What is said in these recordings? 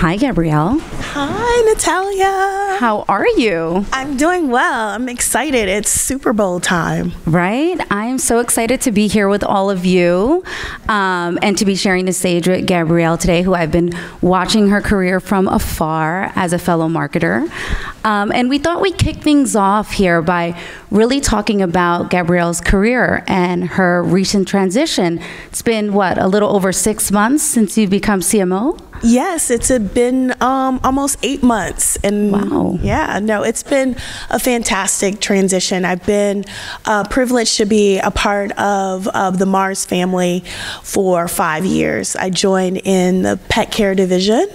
Hi, Gabrielle. Hi, Natalia. How are you? I'm doing well. I'm excited. It's Super Bowl time. Right? I'm so excited to be here with all of you and to be sharing the stage with Gabrielle today, who I've been watching her career from afar as a fellow marketer. And we thought we'd kick things off here by really talking about Gabrielle's career and her recent transition. It's been, what, a little over 6 months since you've become CMO? Yes, it's been almost 8 months. And wow. Yeah, no, it's been a fantastic transition. I've been privileged to be a part of the Mars family for 5 years. I joined in the pet care division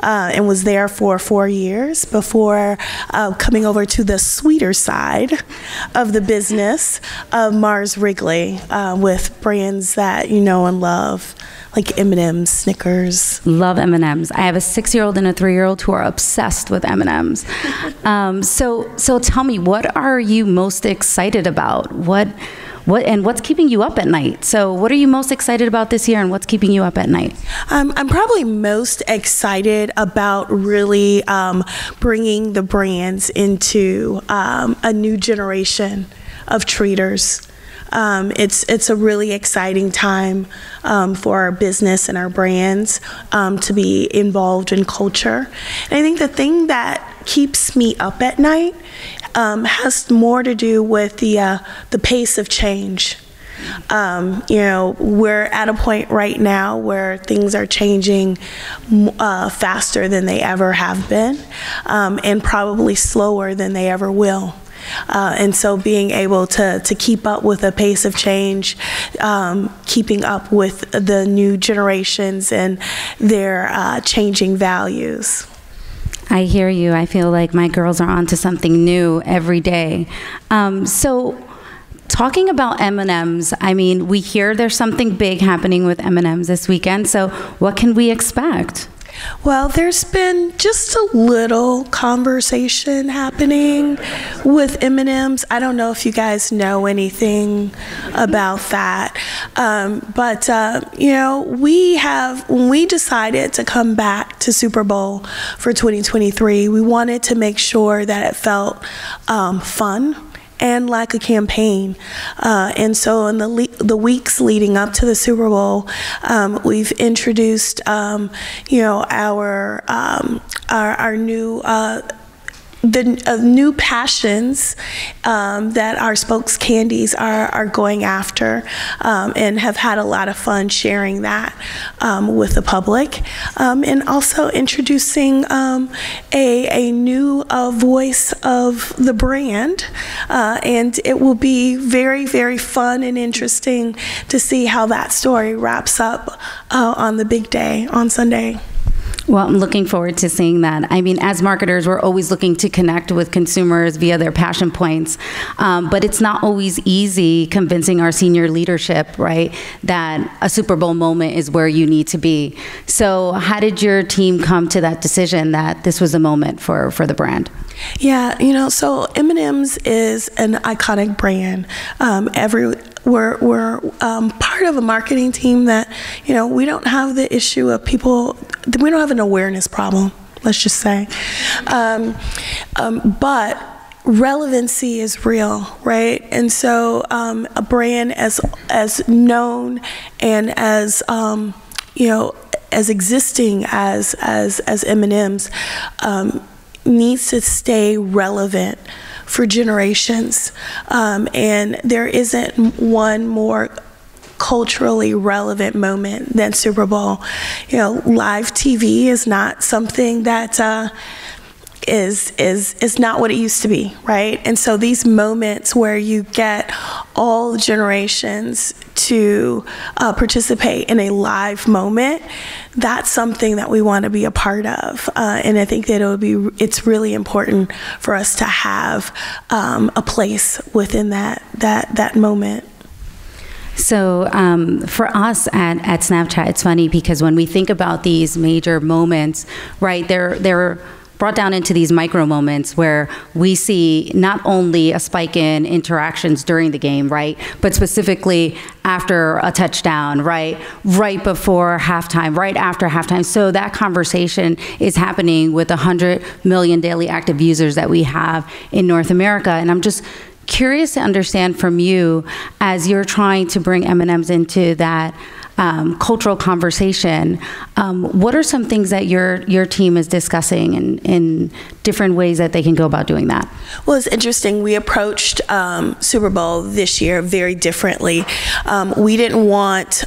and was there for 4 years before coming over to the sweeter side of the business of Mars Wrigley with brands that you know and love, like M&M's, Snickers. Love M&M's. I have a 6-year-old and a 3-year-old who are obsessed with M&M's. So tell me, what are you most excited about? What's keeping you up at night? So what are you most excited about this year, and what's keeping you up at night? I'm probably most excited about really bringing the brands into a new generation of treaters. It's a really exciting time for our business and our brands to be involved in culture. And I think the thing that keeps me up at night has more to do with the pace of change. We're at a point right now where things are changing faster than they ever have been, and probably slower than they ever will. And so being able to keep up with the pace of change, keeping up with the new generations and their changing values. I hear you. I feel like my girls are onto something new every day. So talking about M&M's, I mean, we hear there's something big happening with M&M's this weekend. So what can we expect? Well, there's been just a little conversation happening with M&M's. I don't know if you guys know anything about that, but when we decided to come back to Super Bowl for 2023, we wanted to make sure that it felt fun and like a campaign. And so in the weeks leading up to the Super Bowl, we've introduced, our new the new passions that our spokes candies are going after, and have had a lot of fun sharing that with the public, and also introducing a new voice of the brand, and it will be very, very fun and interesting to see how that story wraps up on the big day on Sunday. Well, I'm looking forward to seeing that. I mean, as marketers, we're always looking to connect with consumers via their passion points, but it's not always easy convincing our senior leadership, right, that a Super Bowl moment is where you need to be. So how did your team come to that decision that this was a moment for the brand? Yeah, so M&M's is an iconic brand. We're part of a marketing team that, we don't have the issue of people, we don't have an awareness problem, let's just say. But relevancy is real, right? And so a brand as known and as, as existing as M&M's, needs to stay relevant for generations, and there isn't one more culturally relevant moment than Super Bowl. Live TV is not something that is not what it used to be, right? And so these moments where you get all generations to participate in a live moment, that's something that we want to be a part of, and I think that it's really important for us to have a place within that moment. So for us at Snapchat, it's funny because when we think about these major moments, right, they're brought down into these micro moments where we see not only a spike in interactions during the game, right, but specifically after a touchdown, right before halftime, right after halftime. So that conversation is happening with 100 million daily active users that we have in North America. And I'm just curious to understand from you, as you're trying to bring M&Ms into that cultural conversation, what are some things that your team is discussing in different ways that they can go about doing that? Well, it's interesting. We approached Super Bowl this year very differently. We didn't want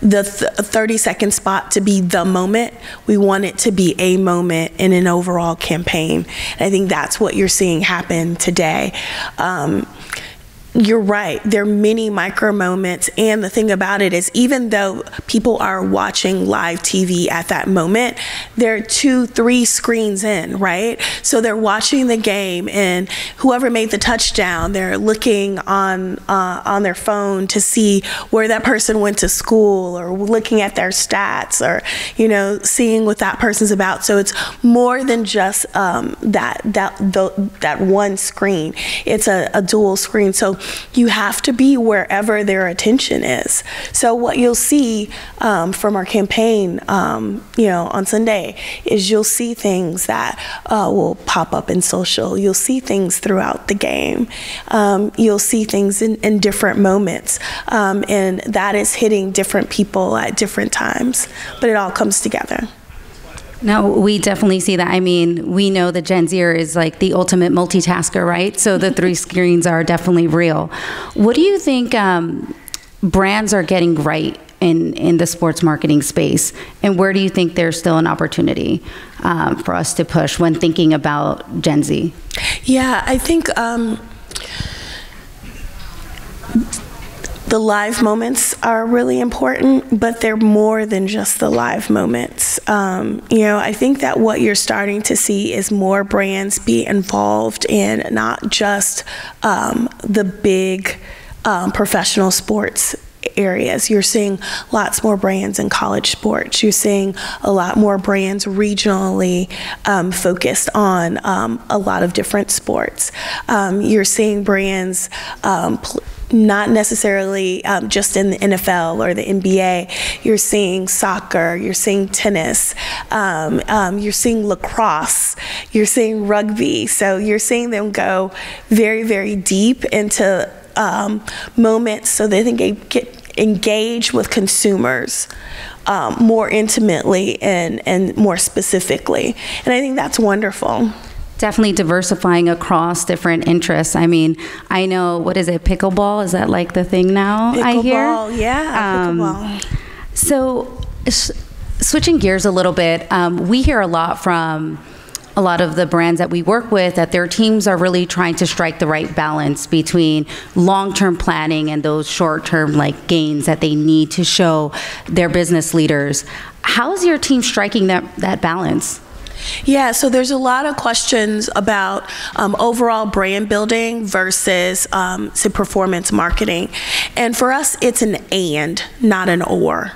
the 30-second spot to be the moment. We want it to be a moment in an overall campaign. And I think that's what you're seeing happen today. You're right. There are many micro moments, and the thing about it is, even though people are watching live TV at that moment, they're 2-3 screens in, right? So they're watching the game, and whoever made the touchdown, they're looking on their phone to see where that person went to school, or looking at their stats, or seeing what that person's about. So it's more than just that one screen. It's a dual screen. So you have to be wherever their attention is. So what you'll see from our campaign, on Sunday, is you'll see things that will pop up in social. You'll see things throughout the game. You'll see things in different moments, and that is hitting different people at different times. But it all comes together. No, we definitely see that. I mean, we know that Gen Zer is like the ultimate multitasker, right? So the 3 screens are definitely real. What do you think brands are getting right in the sports marketing space? And where do you think there's still an opportunity for us to push when thinking about Gen Z? Yeah, I think the live moments are really important, but they're more than just the live moments. I think that what you're starting to see is more brands be involved in not just the big professional sports areas. You're seeing lots more brands in college sports. You're seeing a lot more brands regionally focused on a lot of different sports. You're seeing brands not necessarily just in the NFL or the NBA. You're seeing soccer, you're seeing tennis, you're seeing lacrosse, you're seeing rugby. So you're seeing them go very, very deep into moments so they can get engage with consumers more intimately and more specifically. And I think that's wonderful. Definitely diversifying across different interests. I mean, I know, what is it, pickleball? Is that like the thing now, I hear? Pickleball, yeah, pickleball. So switching gears a little bit, we hear a lot from a lot of the brands that we work with that their teams are really trying to strike the right balance between long-term planning and those short-term gains that they need to show their business leaders. How is your team striking that balance? Yeah, so there's a lot of questions about overall brand building versus performance marketing. And for us, it's an and, not an or.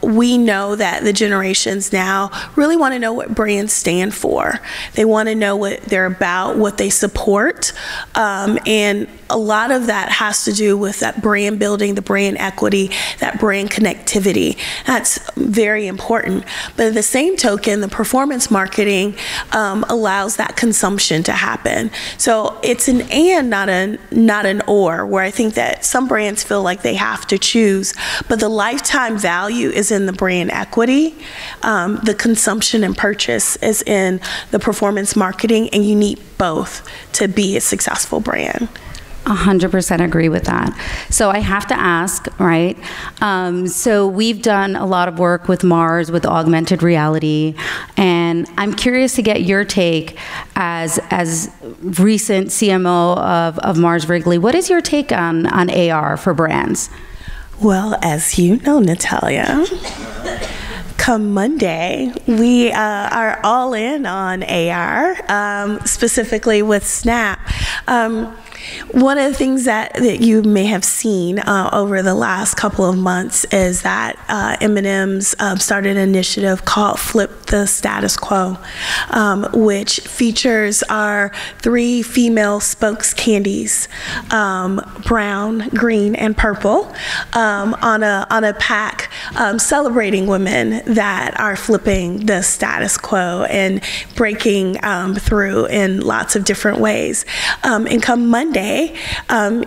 We know that the generations now really want to know what brands stand for. They want to know what they're about, what they support, and a lot of that has to do with that brand building, the brand equity, that brand connectivity. That's very important. But at the same token, the performance marketing allows that consumption to happen. So it's an and, not an or, where I think that some brands feel like they have to choose, but the lifetime value is in the brand equity. The consumption and purchase is in the performance marketing, and you need both to be a successful brand. 100% agree with that. So I have to ask, right? So we've done a lot of work with Mars, with augmented reality, and I'm curious to get your take as recent CMO of Mars Wrigley. What is your take on AR for brands? Well, as you know, Natalia, come Monday, we are all in on AR, specifically with Snap. One of the things that you may have seen over the last couple of months is that M&M's started an initiative called Flip the Status Quo, which features our 3 female spokes candies, brown, green, and purple, on a pack celebrating women that are flipping the status quo and breaking through in lots of different ways. And come Monday,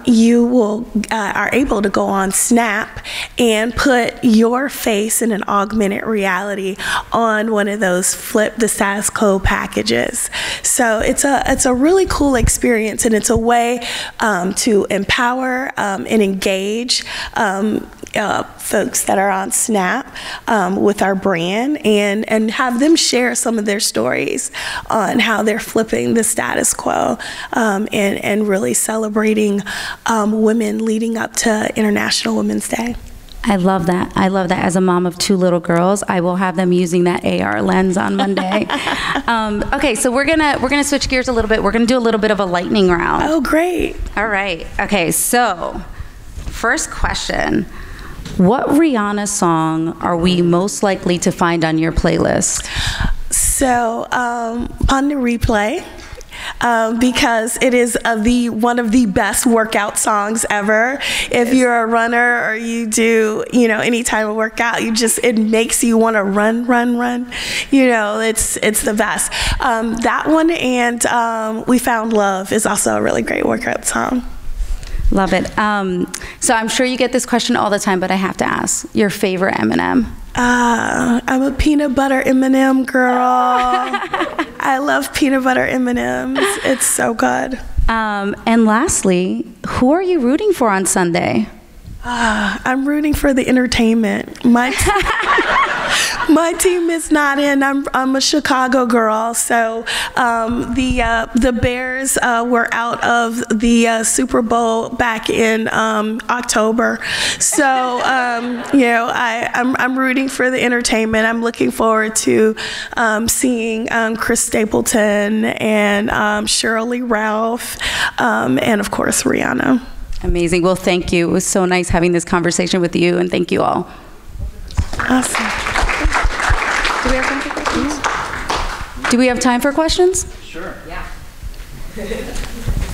you are able to go on Snap and put your face in an augmented reality on one of those Flip the Status Quo packages. So it's a really cool experience, and it's a way to empower and engage folks that are on Snap with our brand, and have them share some of their stories on how they're flipping the status quo, and really celebrating women leading up to International Women's Day. I love that. I love that. As a mom of 2 little girls, I will have them using that AR lens on Monday. Okay, so we're gonna switch gears a little bit. We're gonna do a little bit of a lightning round. Oh, great. All right. Okay, so first question. What Rihanna song are we most likely to find on your playlist? So, on the replay, because it is one of the best workout songs ever. If you're a runner or you do, any type of workout, it makes you want to run. It's the best. That one, and We Found Love is also a really great workout song. Love it. So I'm sure you get this question all the time, but I have to ask, your favorite M&M? I'm a peanut butter M&M girl. I love peanut butter M&Ms. It's so good. And lastly, who are you rooting for on Sunday? I'm rooting for the entertainment. My team is not in. I'm a Chicago girl, so the Bears were out of the Super Bowl back in October. So I'm rooting for the entertainment. I'm looking forward to seeing Chris Stapleton and Shirley Ralph, and of course Rihanna. Amazing. Well, thank you. It was so nice having this conversation with you, and thank you all. Awesome. Do we have time for questions? Do we have time for questions? Sure. Yeah.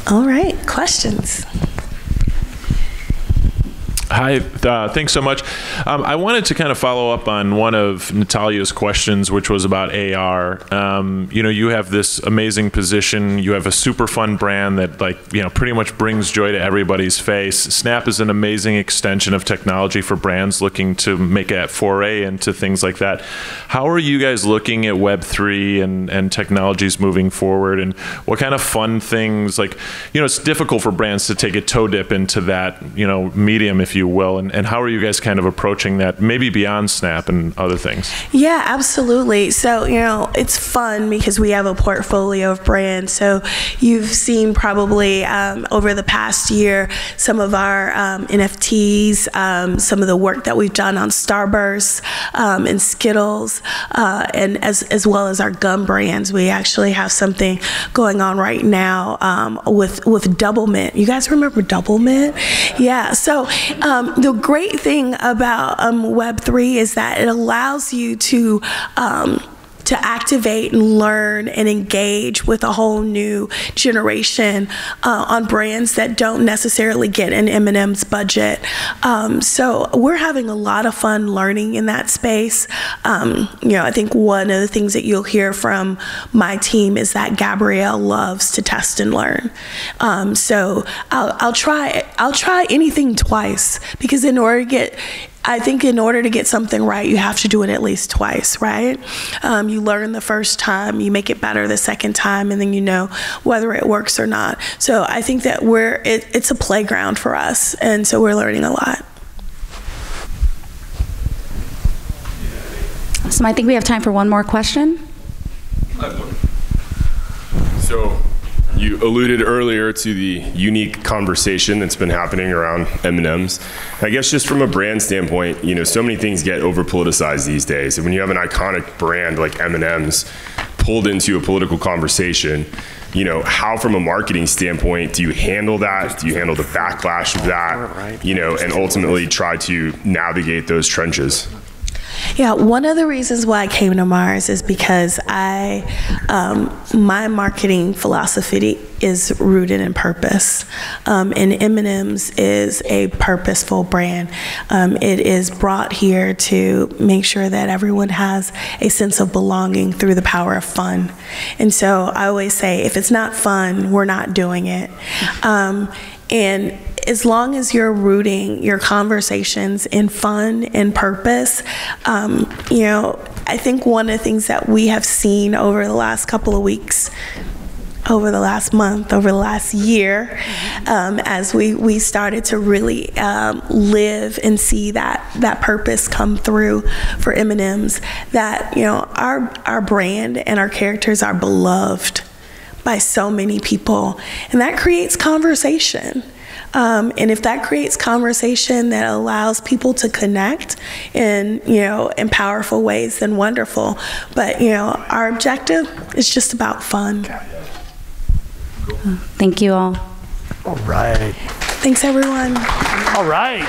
All right. Questions. Hi, thanks so much. I wanted to kind of follow up on one of Natalia's questions, which was about AR. You have this amazing position. You have a super fun brand that, pretty much brings joy to everybody's face. Snap is an amazing extension of technology for brands looking to make a foray into things like that. How are you guys looking at Web3 and technologies moving forward? And what kind of fun things, it's difficult for brands to take a toe dip into that, medium, if you will, and how are you guys kind of approaching that, maybe beyond Snap and other things? Yeah, absolutely. So, it's fun because we have a portfolio of brands. So you've seen probably over the past year some of our NFTs, some of the work that we've done on Starburst and Skittles, and as well as our gum brands. We actually have something going on right now with Double Mint. You guys remember Double Mint? Yeah. So the great thing about Web3 is that it allows you to activate and learn and engage with a whole new generation on brands that don't necessarily get an M&M's budget. So we're having a lot of fun learning in that space. I think one of the things that you'll hear from my team is that Gabrielle loves to test and learn. So I'll try anything twice, because in order to get something right, you have to do it at least twice, right? You learn the first time, you make it better the second time, and then you know whether it works or not. So I think that it's a playground for us, and so we're learning a lot. So I think we have time for one more question. So you alluded earlier to the unique conversation that's been happening around M&Ms. I guess just from a brand standpoint, so many things get over-politicized these days. And when you have an iconic brand like M&Ms pulled into a political conversation, how from a marketing standpoint do you handle that? Do you handle the backlash of that? And ultimately try to navigate those trenches? Yeah, one of the reasons why I came to Mars is because my marketing philosophy is rooted in purpose, and M&M's is a purposeful brand. It is brought here to make sure that everyone has a sense of belonging through the power of fun. And so I always say, if it's not fun, we're not doing it. And as long as you're rooting your conversations in fun and purpose, I think one of the things that we have seen over the last couple of weeks, over the last month, over the last year, as we started to really live and see that purpose come through for M&M's, that our brand and our characters are beloved by so many people, and that creates conversation. And if that creates conversation that allows people to connect in powerful ways, then wonderful. But our objective is just about fun. Thank you all. All right. Thanks, everyone. All right.